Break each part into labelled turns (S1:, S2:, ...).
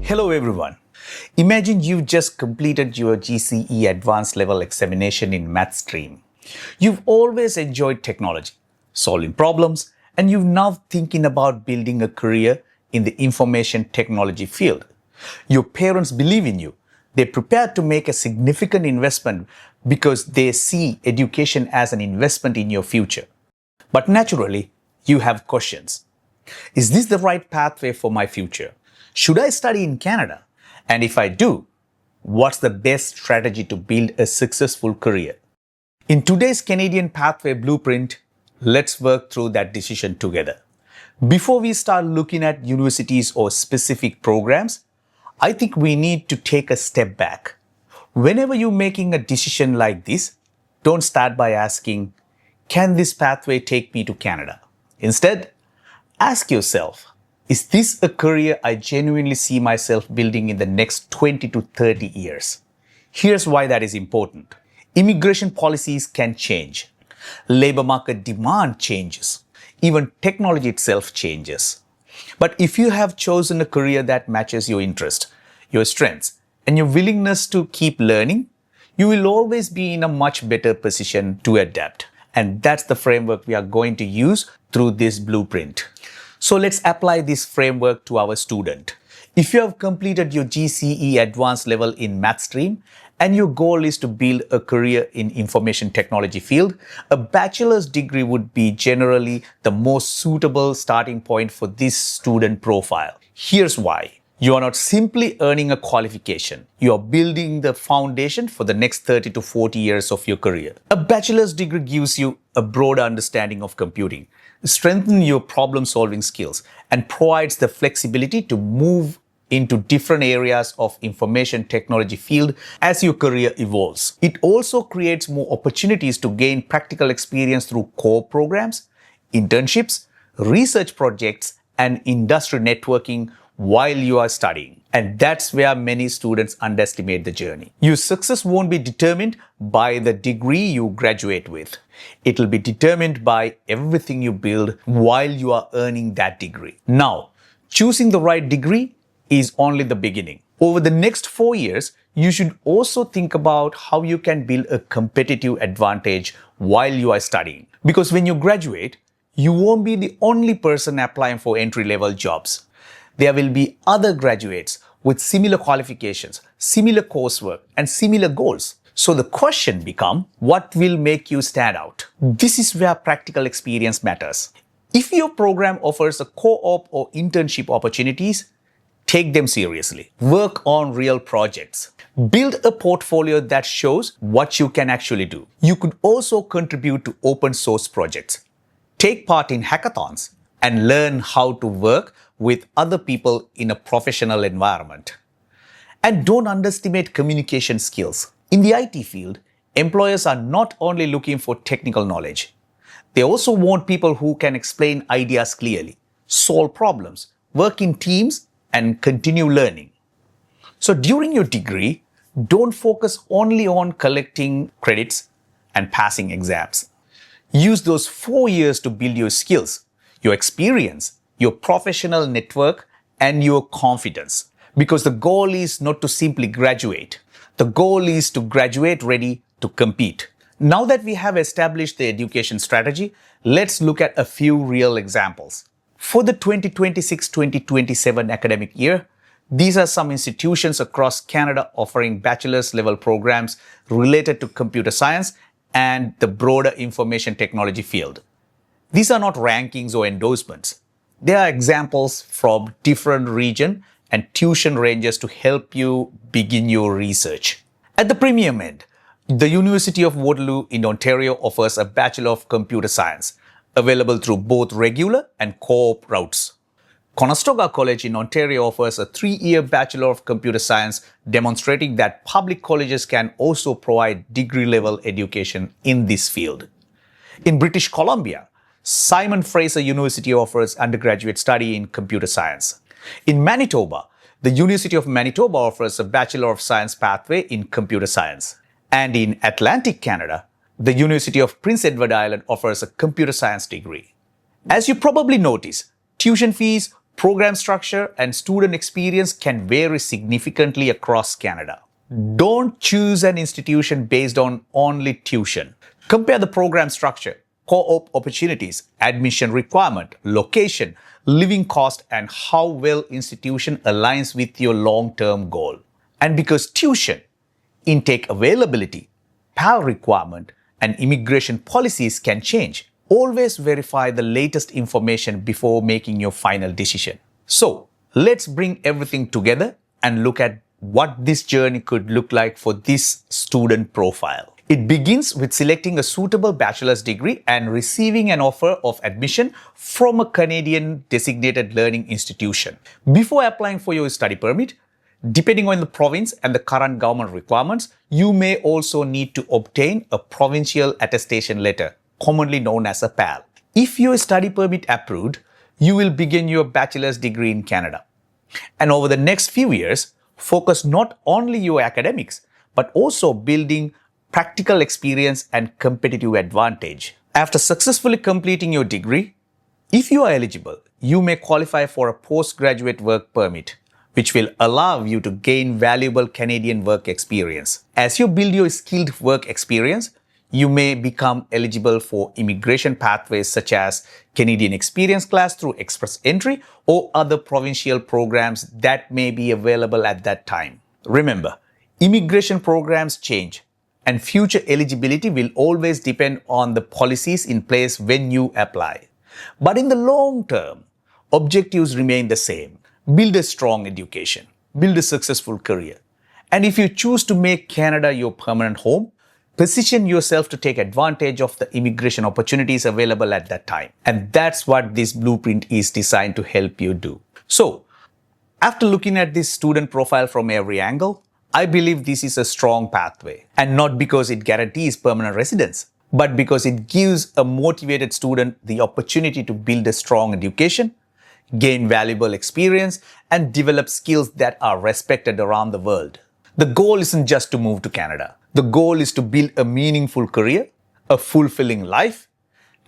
S1: Hello everyone. Imagine you've just completed your GCE advanced level examination in math stream. You've always enjoyed technology, solving problems, and you're now thinking about building a career in the information technology field. Your parents believe in you. They're prepared to make a significant investment because they see education as an investment in your future. But naturally, you have questions. Is this the right pathway for my future? Should I study in Canada? And if I do, what's the best strategy to build a successful career? In today's Canadian Pathway Blueprint, let's work through that decision together. Before we start looking at universities or specific programs, I think we need to take a step back. Whenever you're making a decision like this, don't start by asking, can this pathway take me to Canada? Instead, ask yourself, is this a career I genuinely see myself building in the next 20 to 30 years? Here's why that is important. Immigration policies can change. Labor market demand changes. Even technology itself changes. But if you have chosen a career that matches your interest, your strengths, and your willingness to keep learning, you will always be in a much better position to adapt. And that's the framework we are going to use through this blueprint. So let's apply this framework to our student. If you have completed your GCE advanced level in math stream and your goal is to build a career in information technology field, a bachelor's degree would be generally the most suitable starting point for this student profile. Here's why. You are not simply earning a qualification. You are building the foundation for the next 30 to 40 years of your career. A bachelor's degree gives you a broader understanding of computing, strengthens your problem-solving skills, and provides the flexibility to move into different areas of information technology field as your career evolves. It also creates more opportunities to gain practical experience through core programs, internships, research projects, and industry networking while you are studying. And that's where many students underestimate the journey. Your success won't be determined by the degree you graduate with. It'll be determined by everything you build while you are earning that degree. Now, choosing the right degree is only the beginning. Over the next 4 years, you should also think about how you can build a competitive advantage while you are studying. Because when you graduate, you won't be the only person applying for entry-level jobs. There will be other graduates with similar qualifications, similar coursework, and similar goals. So the question becomes, what will make you stand out? This is where practical experience matters. If your program offers a co-op or internship opportunities, take them seriously. Work on real projects. Build a portfolio that shows what you can actually do. You could also contribute to open source projects. Take part in hackathons and learn how to work with other people in a professional environment. And don't underestimate communication skills. In the IT field, employers are not only looking for technical knowledge, they also want people who can explain ideas clearly, solve problems, work in teams, and continue learning. So during your degree, don't focus only on collecting credits and passing exams. Use those 4 years to build your skills, your experience, your professional network, and your confidence. Because the goal is not to simply graduate. The goal is to graduate ready to compete. Now that we have established the education strategy, let's look at a few real examples. For the 2026-2027 academic year, these are some institutions across Canada offering bachelor's level programs related to computer science and the broader information technology field. These are not rankings or endorsements. They are examples from different regions and tuition ranges to help you begin your research. At the premium end, the University of Waterloo in Ontario offers a Bachelor of Computer Science, available through both regular and co-op routes. Conestoga College in Ontario offers a 3-year Bachelor of Computer Science, demonstrating that public colleges can also provide degree-level education in this field. In British Columbia, Simon Fraser University offers undergraduate study in computer science. In Manitoba, the University of Manitoba offers a Bachelor of Science pathway in computer science. And in Atlantic Canada, the University of Prince Edward Island offers a computer science degree. As you probably notice, tuition fees, Program structure and student experience can vary significantly across Canada. Don't choose an institution based on only tuition. Compare the program structure, co-op opportunities, admission requirement, location, living cost, and how well institution aligns with your long-term goal. And because tuition, intake availability, PAL requirement, and immigration policies can change, always verify the latest information before making your final decision. So, let's bring everything together and look at what this journey could look like for this student profile. It begins with selecting a suitable bachelor's degree and receiving an offer of admission from a Canadian designated learning institution. Before applying for your study permit, depending on the province and the current government requirements, you may also need to obtain a provincial attestation letter, commonly known as a PAL. If your study permit approved, you will begin your bachelor's degree in Canada. And over the next few years, focus not only your academics, but also building practical experience and competitive advantage. After successfully completing your degree, if you are eligible, you may qualify for a postgraduate work permit, which will allow you to gain valuable Canadian work experience. As you build your skilled work experience, you may become eligible for immigration pathways such as Canadian Experience Class through Express Entry or other provincial programs that may be available at that time. Remember, immigration programs change, and future eligibility will always depend on the policies in place when you apply. But in the long term, objectives remain the same. Build a strong education, build a successful career. And if you choose to make Canada your permanent home, position yourself to take advantage of the immigration opportunities available at that time. And that's what this blueprint is designed to help you do. So, after looking at this student profile from every angle, I believe this is a strong pathway, and not because it guarantees permanent residence, but because it gives a motivated student the opportunity to build a strong education, gain valuable experience, and develop skills that are respected around the world. The goal isn't just to move to Canada. The goal is to build a meaningful career, a fulfilling life,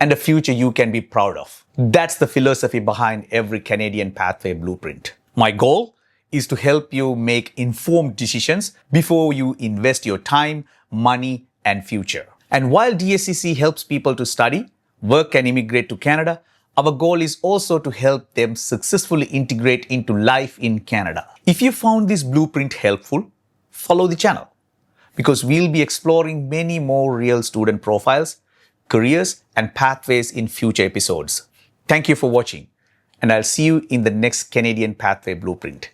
S1: and a future you can be proud of. That's the philosophy behind every Canadian Pathway Blueprint. My goal is to help you make informed decisions before you invest your time, money, and future. And while DACC helps people to study, work, and immigrate to Canada, our goal is also to help them successfully integrate into life in Canada. If you found this blueprint helpful, follow the channel, because we'll be exploring many more real student profiles, careers, and pathways in future episodes. Thank you for watching, and I'll see you in the next Canadian Pathway Blueprint.